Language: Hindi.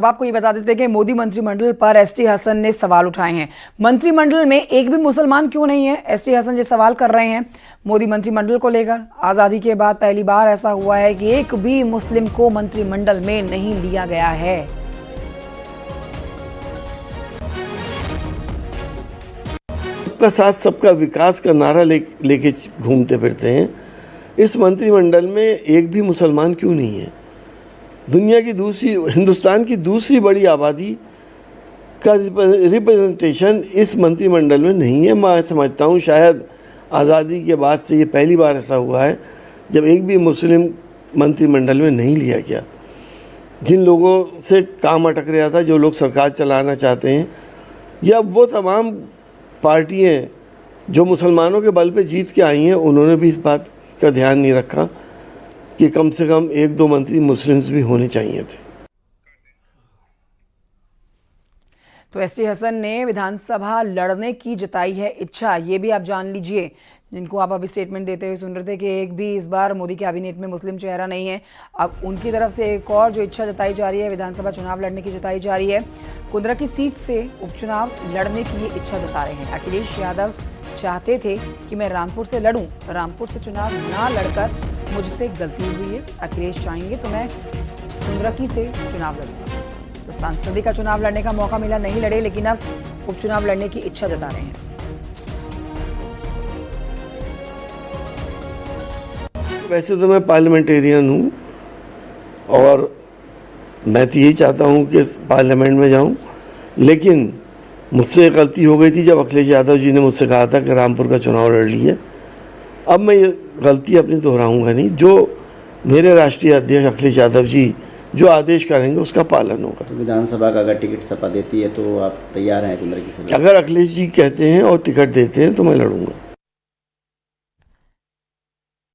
अब आपको ये बता देते हैं कि मोदी मंत्रिमंडल पर एसटी हसन ने सवाल उठाए हैं। मंत्रिमंडल में एक भी मुसलमान क्यों नहीं है, एसटी हसन ये सवाल कर रहे हैं मोदी मंत्रिमंडल को लेकर। आज़ादी के बाद पहली बार ऐसा हुआ है कि एक भी मुस्लिम को मंत्रिमंडल में नहीं लिया गया है। सबका साथ सबका विकास का नारा लेके घूमते फिरते हैं। इस मंत्रिमंडल में एक भी मुसलमान क्यों नहीं है? दुनिया की हिंदुस्तान की दूसरी बड़ी आबादी का रिप्रेजेंटेशन इस मंत्रिमंडल में नहीं है। मैं समझता हूँ शायद आज़ादी के बाद से ये पहली बार ऐसा हुआ है जब एक भी मुस्लिम मंत्रिमंडल में नहीं लिया गया। जिन लोगों से काम अटक रहा था, जो लोग सरकार चलाना चाहते हैं, या वो तमाम पार्टियाँ जो मुसलमानों के बल पे जीत के आई हैं, उन्होंने भी इस बात का ध्यान नहीं रखा कि कम से कम एक दो मंत्री मुस्लिम्स भी होने चाहिए थे। तो एसटी हसन ने विधानसभा लड़ने की जताई है इच्छा। ये भी आप जान लीजिए, जिनको आप अभी स्टेटमेंट देते हुए सुन रहे थे कि एक भी इस बार मोदी कैबिनेट में मुस्लिम चेहरा नहीं है। अब उनकी तरफ से एक और जो इच्छा जताई जा रही है, विधानसभा चुनाव लड़ने की जताई जा रही है। कुंद्रा की सीट से उपचुनाव लड़ने की ये इच्छा जता रहे हैं। अखिलेश यादव चाहते थे कि मैं रामपुर से लड़ूं, रामपुर से चुनाव ना लड़कर मुझसे गलती हुई है। अखिलेश चाहेंगे तो मैं कुंद्रकी से चुनाव लड़ूंगा। तो सांसदीय का चुनाव लड़ने का मौका मिला, नहीं लड़े, लेकिन अब उपचुनाव लड़ने की इच्छा जता रहे हैं। वैसे तो मैं पार्लियामेंटेरियन हूँ और मैं तो यही चाहता हूँ कि पार्लियामेंट में जाऊँ, लेकिन मुझसे गलती हो गई थी जब अखिलेश यादव जी ने मुझसे कहा था कि रामपुर का चुनाव लड़ लीजिए। अब मैं ये गलती अपनी दोहराऊंगा नहीं। जो मेरे राष्ट्रीय अध्यक्ष अखिलेश यादव जी जो आदेश करेंगे उसका पालन होगा। तो विधानसभा का अगर टिकट सपा देती है तो आप तैयार हैं कुंद्रा की सभा? अगर अखिलेश जी कहते हैं और टिकट देते हैं तो मैं लड़ूंगा।